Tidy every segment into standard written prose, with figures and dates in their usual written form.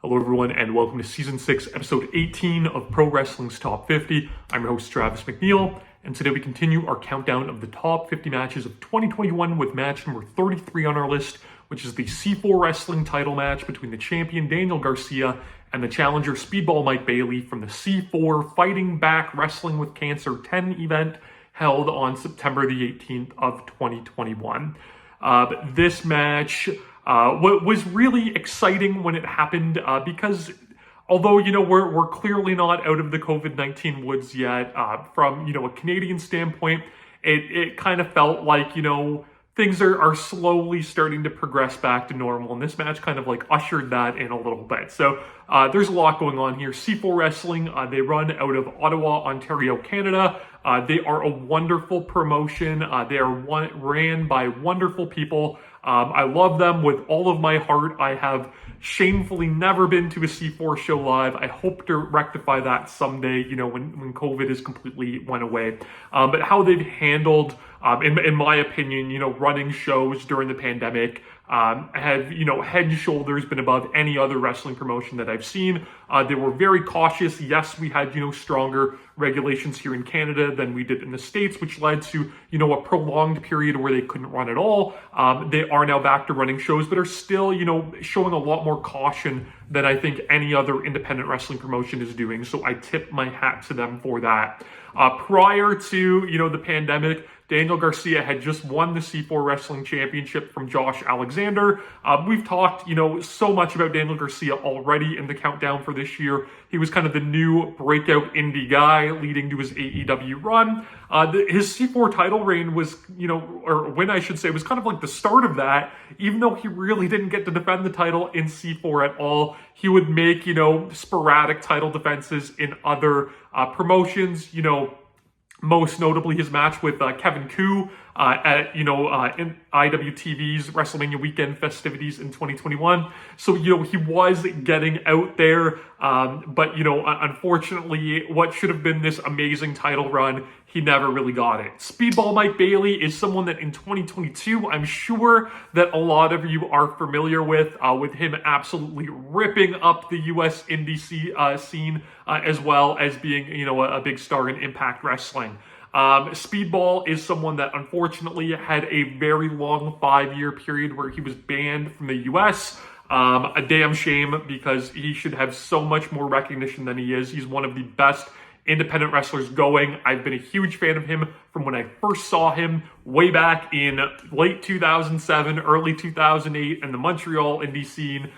Hello everyone and welcome to Season 6, Episode 18 of Pro Wrestling's Top 50. I'm your host Travis McNeil, and today we continue our countdown of the top 50 matches of 2021 with match number 33 on our list, which is the C4 Wrestling title match between the champion Daniel Garcia and the challenger Speedball Mike Bailey from the C4 Fighting Back Wrestling with Cancer 10 event held on September the 18th of 2021. This match was really exciting when it happened because although, we're clearly not out of the COVID-19 woods yet, from, a Canadian standpoint, it kind of felt like, things are slowly starting to progress back to normal, and this match kind of like ushered that in a little bit. So there's a lot going on here. C4 Wrestling, they run out of Ottawa, Ontario, Canada. They are a wonderful promotion. They are ran by wonderful people. I love them with all of my heart. I have shamefully never been to a C4 show live. I hope to rectify that someday, when COVID is completely went away. But how they've handled, in my opinion, running shows during the pandemic, have, head and shoulders been above any other wrestling promotion that I've seen. They were very cautious. Yes, we had, stronger regulations here in Canada than we did in the States, which led to, a prolonged period where they couldn't run at all. They are now back to running shows, but are still, showing a lot more caution than I think any other independent wrestling promotion is doing. So I tip my hat to them for that. Prior to, the pandemic, Daniel Garcia had just won the C4 Wrestling Championship from Josh Alexander. We've talked, so much about Daniel Garcia already in the countdown for this year. He was kind of the new breakout indie guy leading to his AEW run. His C4 title reign was, or win, I should say, was kind of like the start of that. Even though he really didn't get to defend the title in C4 at all, he would make, sporadic title defenses in other promotions, most notably his match with Kevin Koo at, in IWTV's WrestleMania weekend festivities in 2021. So, he was getting out there, but, unfortunately, what should have been this amazing title run, he never really got it. Speedball Mike Bailey is someone that in 2022, I'm sure that a lot of you are familiar with him absolutely ripping up the US indie scene, as well as being, a big star in Impact Wrestling. Speedball is someone that unfortunately had a very long 5-year period where he was banned from the US. A damn shame, because he should have so much more recognition than he is. He's one of the best independent wrestlers going. I've been a huge fan of him from when I first saw him way back in late 2007, early 2008 in the Montreal indie scene.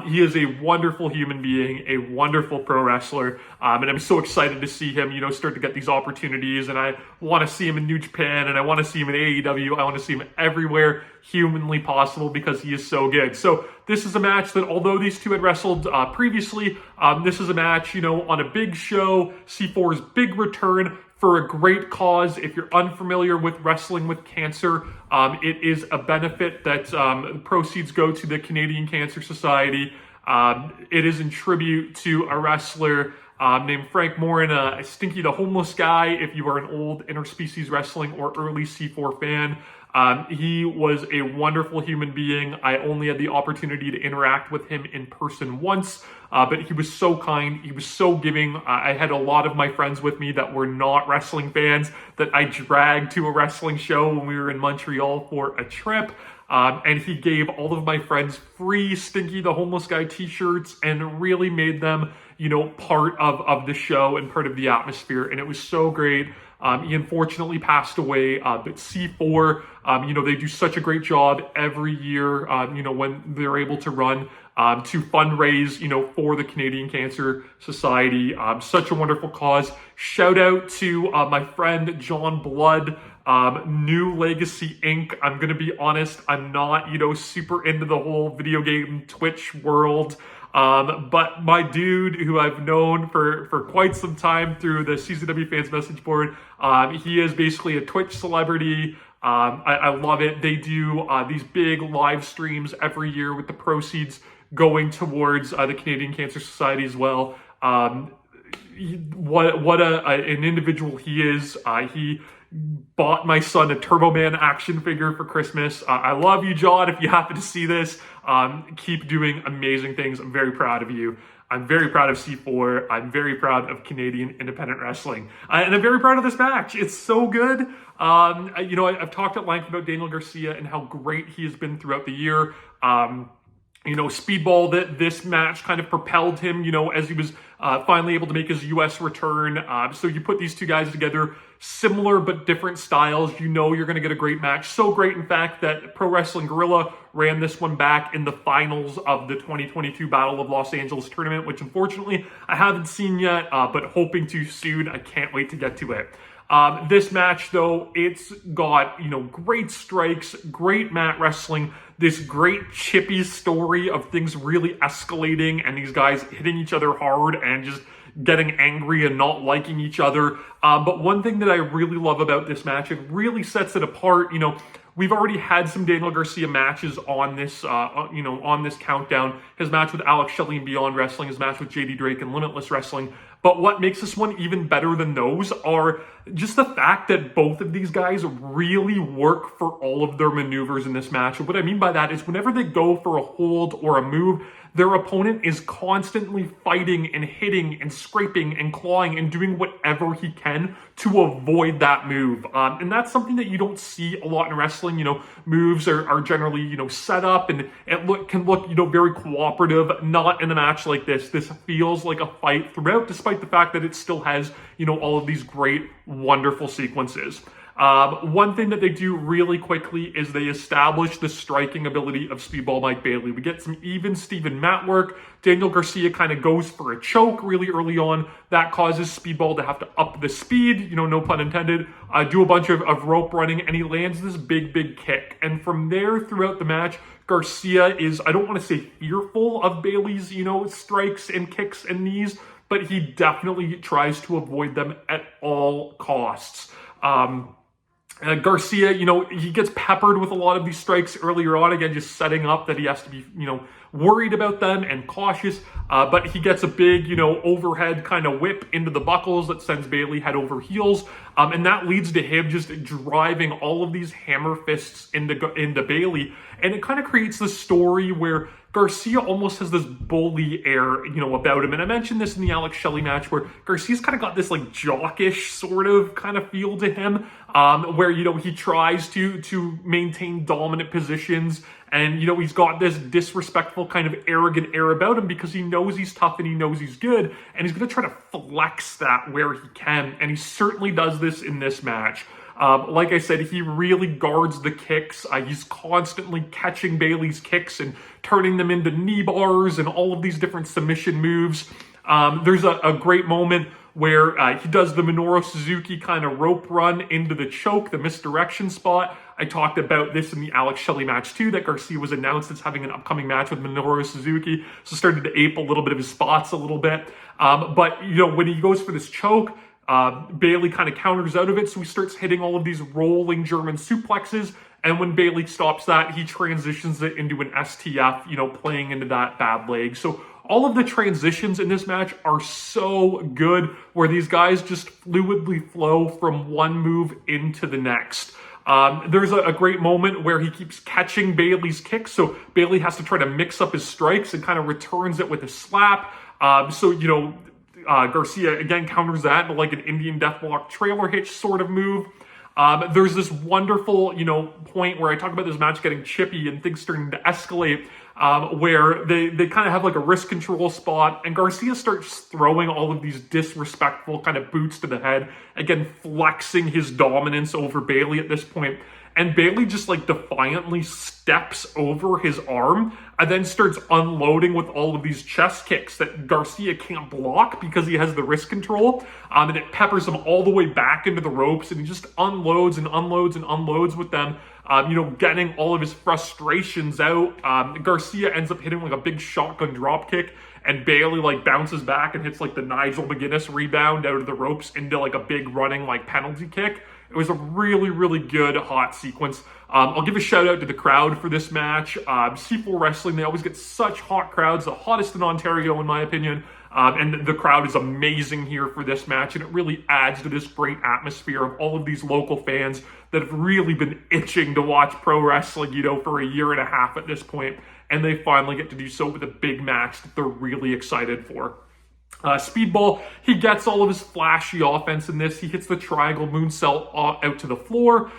He is a wonderful human being, a wonderful pro wrestler, and I'm so excited to see him, start to get these opportunities, and I want to see him in New Japan, and I want to see him in AEW. I want to see him everywhere humanly possible because he is so good. So this is a match that, although these two had wrestled previously, this is a match, on a big show, C4's big return for a great cause. If you're unfamiliar with Wrestling with Cancer, it is a benefit that proceeds go to the Canadian Cancer Society. It is in tribute to a wrestler named Frank Morin, Stinky the Homeless Guy, if you are an old interspecies wrestling or early C4 fan. He was a wonderful human being. I only had the opportunity to interact with him in person once, but he was so kind. He was so giving. I had a lot of my friends with me that were not wrestling fans that I dragged to a wrestling show when we were in Montreal for a trip. And he gave all of my friends free Stinky the Homeless Guy t-shirts and really made them, part of the show and part of the atmosphere. And it was so great. He unfortunately passed away, but C4, they do such a great job every year, when they're able to run, to fundraise, for the Canadian Cancer Society. Such a wonderful cause. Shout out to my friend John Blood, New Legacy Inc. I'm going to be honest, I'm not, super into the whole video game Twitch world. But my dude, who I've known for quite some time through the CZW Fans message board, he is basically a Twitch celebrity. I love it. They do these big live streams every year with the proceeds going towards the Canadian Cancer Society as well. what an individual he is. He bought my son a Turbo Man action figure for Christmas. I love you, John. If you happen to see this, keep doing amazing things. I'm very proud of you. I'm very proud of C4. I'm very proud of Canadian independent wrestling. And I'm very proud of this match. It's so good. I've talked at length about Daniel Garcia and how great he has been throughout the year. Speedball, that this match kind of propelled him, as he was finally able to make his U.S. return. So you put these two guys together, similar but different styles, you're going to get a great match. So great, in fact, that Pro Wrestling Guerrilla ran this one back in the finals of the 2022 Battle of Los Angeles tournament, which unfortunately I haven't seen yet, but hoping to soon. I can't wait to get to it. This match, though, it's got, great strikes, great mat wrestling, this great chippy story of things really escalating and these guys hitting each other hard and just getting angry and not liking each other. But one thing that I really love about this match, it really sets it apart. We've already had some Daniel Garcia matches on this, on this countdown. His match with Alex Shelley and Beyond Wrestling, his match with JD Drake and Limitless Wrestling. But what makes this one even better than those are just the fact that both of these guys really work for all of their maneuvers in this match. And what I mean by that is whenever they go for a hold or a move, their opponent is constantly fighting and hitting and scraping and clawing and doing whatever he can to avoid that move. And that's something that you don't see a lot in wrestling. Moves are generally, set up and it can look, very cooperative. Not in a match like this. This feels like a fight throughout, despite the fact that it still has, all of these great, wonderful sequences. One thing that they do really quickly is they establish the striking ability of Speedball Mike Bailey. We get some even Steven mat work. Daniel Garcia kind of goes for a choke really early on. That causes Speedball to have to up the speed, no pun intended, do a bunch of rope running, and he lands this big kick. And from there throughout the match, Garcia is, I don't want to say fearful of Bailey's, strikes and kicks and knees, but he definitely tries to avoid them at all costs. Garcia, he gets peppered with a lot of these strikes earlier on, again, just setting up that he has to be, worried about them and cautious, but he gets a big, overhead kind of whip into the buckles that sends Bailey head over heels, and that leads to him just driving all of these hammer fists into Bailey, and it kind of creates this story where Garcia almost has this bully air, about him. And I mentioned this in the Alex Shelley match where Garcia's kind of got this like jockish sort of kind of feel to him, where, he tries to maintain dominant positions. And, he's got this disrespectful kind of arrogant air about him because he knows he's tough and he knows he's good. And he's going to try to flex that where he can. And he certainly does this in this match. Like I said, he really guards the kicks. He's constantly catching Bailey's kicks and turning them into knee bars and all of these different submission moves. There's a great moment where he does the Minoru Suzuki kind of rope run into the choke, the misdirection spot. I talked about this in the Alex Shelley match too, that Garcia was announced as having an upcoming match with Minoru Suzuki, so started to ape a little bit of his spots a little bit. But when he goes for this choke, Bailey kind of counters out of it, so he starts hitting all of these rolling German suplexes, and when Bailey stops that, he transitions it into an STF, playing into that bad leg. So all of the transitions in this match are so good, where these guys just fluidly flow from one move into the next. There's a great moment where he keeps catching Bailey's kicks, so Bailey has to try to mix up his strikes and kind of returns it with a slap. Garcia again counters that into like an Indian Deathlock trailer hitch sort of move. There's this wonderful, point where I talk about this match getting chippy and things starting to escalate, where they kind of have like a wrist control spot, and Garcia starts throwing all of these disrespectful kind of boots to the head, again flexing his dominance over Bailey at this point. And Bailey just like defiantly steps over his arm and then starts unloading with all of these chest kicks that Garcia can't block because he has the wrist control. And it peppers him all the way back into the ropes, and he just unloads and unloads and unloads with them, getting all of his frustrations out. Garcia ends up hitting like a big shotgun drop kick, and Bailey like bounces back and hits like the Nigel McGuinness rebound out of the ropes into like a big running like penalty kick. It was a really, really good hot sequence. I'll give a shout out to the crowd for this match. C4 Wrestling, they always get such hot crowds, the hottest in Ontario in my opinion. And the crowd is amazing here for this match, and it really adds to this great atmosphere of all of these local fans that have really been itching to watch pro wrestling, for a year and a half at this point, and they finally get to do so with a big match that they're really excited for. Speedball, he gets all of his flashy offense in this. He hits the triangle moonsault out to the floor.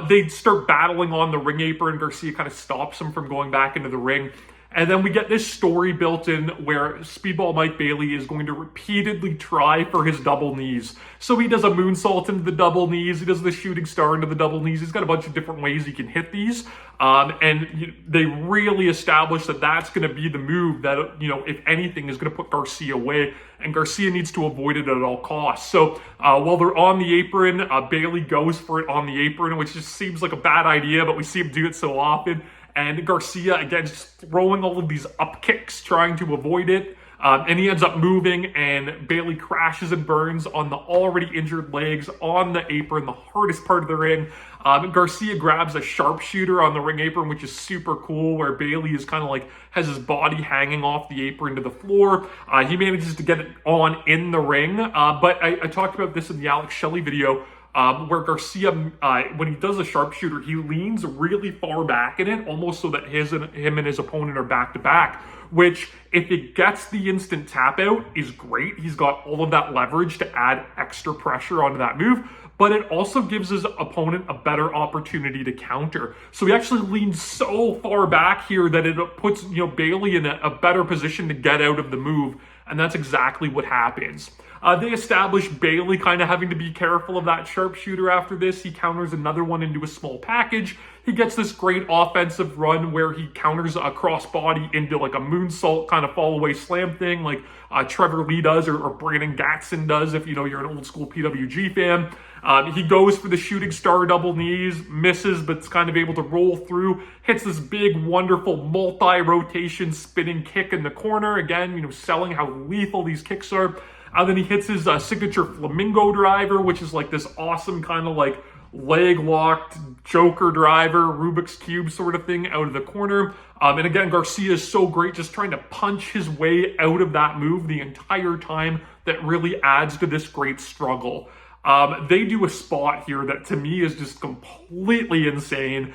They start battling on the ring apron. Garcia kind of stops him from going back into the ring. And then we get this story built in where Speedball Mike Bailey is going to repeatedly try for his double knees. So he does a moonsault into the double knees. He does the shooting star into the double knees. He's got a bunch of different ways he can hit these. And they really establish that that's going to be the move that, if anything, is going to put Garcia away. And Garcia needs to avoid it at all costs. So while they're on the apron, Bailey goes for it on the apron, which just seems like a bad idea, but we see him do it so often. And Garcia, again, just throwing all of these up kicks, trying to avoid it. And he ends up moving, and Bailey crashes and burns on the already injured legs on the apron, the hardest part of the ring. Garcia grabs a sharpshooter on the ring apron, which is super cool, where Bailey is kind of like, has his body hanging off the apron to the floor. He manages to get it on in the ring. But I talked about this in the Alex Shelley video, where Garcia, when he does a sharpshooter, he leans really far back in it, almost so that him and his opponent are back to back, which, if it gets the instant tap out, is great. He's got all of that leverage to add extra pressure onto that move, but it also gives his opponent a better opportunity to counter. So he actually leans so far back here that it puts, Bailey in a better position to get out of the move, and that's exactly what happens. They establish Bailey kind of having to be careful of that sharpshooter after this. He counters another one into a small package. He gets this great offensive run where he counters a crossbody into like a moonsault kind of fall away slam thing like Trevor Lee does or Brandon Gatson does if you're an old school PWG fan. He goes for the shooting star double knees, misses, but's kind of able to roll through, hits this big, wonderful multi-rotation spinning kick in the corner. Again, selling how lethal these kicks are. Then he hits his signature flamingo driver, which is like this awesome kind of like leg-locked Joker driver, Rubik's Cube sort of thing out of the corner. And again, Garcia is so great just trying to punch his way out of that move the entire time. That really adds to this great struggle. They do a spot here that to me is just completely insane,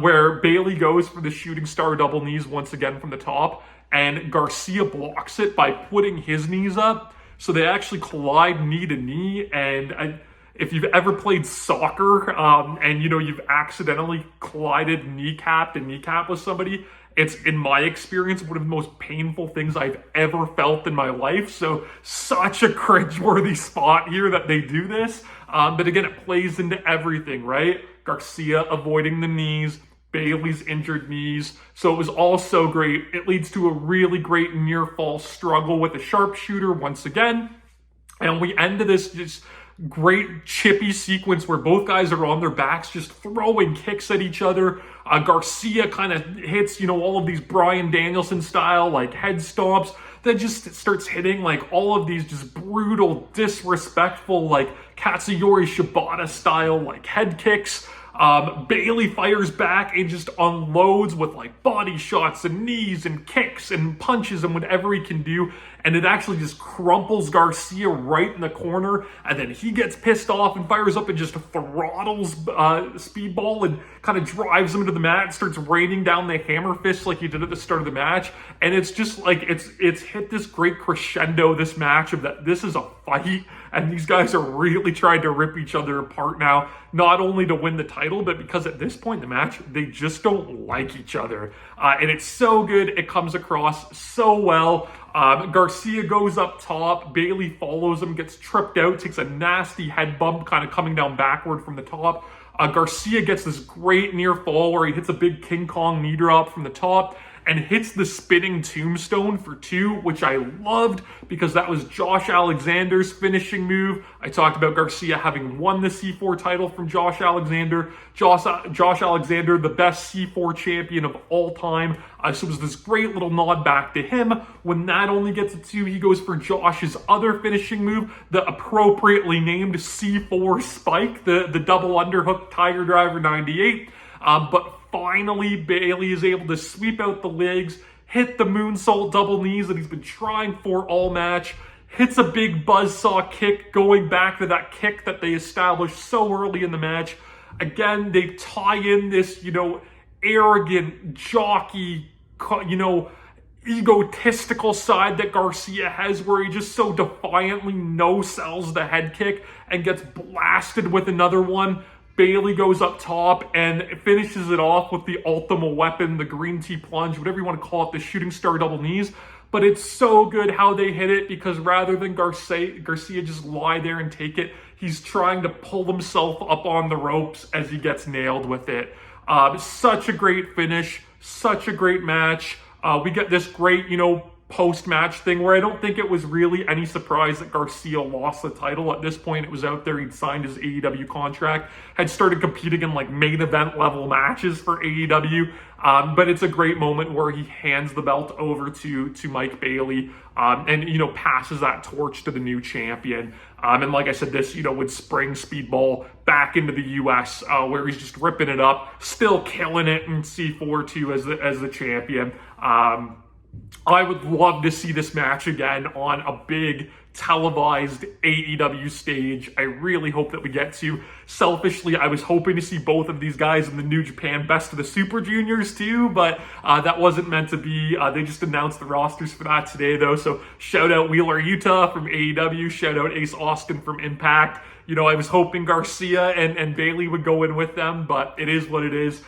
where Bailey goes for the shooting star double knees once again from the top, and Garcia blocks it by putting his knees up. So they actually collide knee to knee, and if you've ever played soccer and you've accidentally collided kneecap to kneecap with somebody, it's, in my experience, one of the most painful things I've ever felt in my life. So such a cringeworthy spot here that they do this. But again, it plays into everything, right? Garcia avoiding the knees, Bailey's injured knees. So it was all so great. It leads to a really great near fall struggle with a sharpshooter once again. And we end to this just great chippy sequence where both guys are on their backs just throwing kicks at each other. Garcia kind of hits, all of these Bryan Danielson style like head stomps. Then just starts hitting like all of these just brutal, disrespectful like Katsuyori Shibata style like head kicks. Bailey fires back and just unloads with like body shots and knees and kicks and punches and whatever he can do. And it actually just crumples Garcia right in the corner. And then he gets pissed off and fires up and just throttles Speedball and kind of drives him into the mat and starts raining down the hammer fist like he did at the start of the match. And it's just like, it's hit this great crescendo, this match, of that this is a fight. And these guys are really trying to rip each other apart now, not only to win the title, but because at this point in the match, they just don't like each other. And it's so good. It comes across so well. Garcia goes up top. Bailey follows him, gets tripped out, takes a nasty head bump, kind of coming down backward from the top. Garcia gets this great near fall where he hits a big King Kong knee drop from the top and hits the spinning tombstone for 2, which I loved because that was Josh Alexander's finishing move. I talked about Garcia having won the C4 title from Josh Alexander. Josh Alexander, the best C4 champion of all time. So it was this great little nod back to him. When that only gets a 2, he goes for Josh's other finishing move, the appropriately named C4 Spike, the double underhook Tiger Driver 98. But finally, Bailey is able to sweep out the legs, hit the moonsault double knees that he's been trying for all match, hits a big buzzsaw kick, going back to that kick that they established so early in the match. Again, they tie in this, arrogant, jockey, egotistical side that Garcia has, where he just so defiantly no-sells the head kick and gets blasted with another one. Bailey goes up top and finishes it off with the ultimate weapon, the green tea plunge, whatever you want to call it, the shooting star double knees. But it's so good how they hit it, because rather than Garcia just lie there and take it, he's trying to pull himself up on the ropes as he gets nailed with it. Such a great finish, such a great match. We get this great, post-match thing where I don't think it was really any surprise that Garcia lost the title. At this point, it was out there. He'd signed his AEW contract, had started competing in like main event level matches for AEW. But it's a great moment where he hands the belt over to Mike Bailey, and, passes that torch to the new champion. And like I said, this, would spring Speedball back into the US, where he's just ripping it up, still killing it in C4 too as the champion. I would love to see this match again on a big televised AEW stage. I really hope that we get to. Selfishly, I was hoping to see both of these guys in the New Japan Best of the Super Juniors too, but that wasn't meant to be. They just announced the rosters for that today though, so shout out Wheeler Yuta from AEW, shout out Ace Austin from Impact. I was hoping Garcia and Bailey would go in with them, but it is what it is.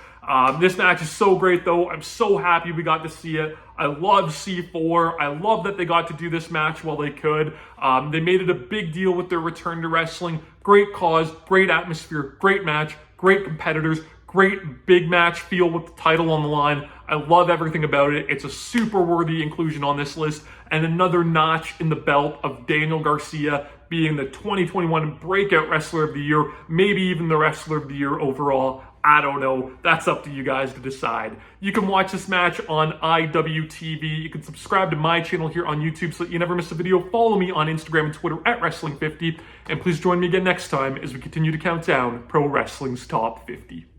This match is so great though. I'm so happy we got to see it. I love C4. I love that they got to do this match while they could. They made it a big deal with their return to wrestling. Great cause, great atmosphere, great match, great competitors, great big match feel with the title on the line. I love everything about it. It's a super worthy inclusion on this list, and another notch in the belt of Daniel Garcia being the 2021 Breakout Wrestler of the Year, maybe even the Wrestler of the Year overall. I don't know. That's up to you guys to decide. You can watch this match on IWTV. You can subscribe to my channel here on YouTube so that you never miss a video. Follow me on Instagram and Twitter at Wrestling50. And please join me again next time as we continue to count down Pro Wrestling's Top 50.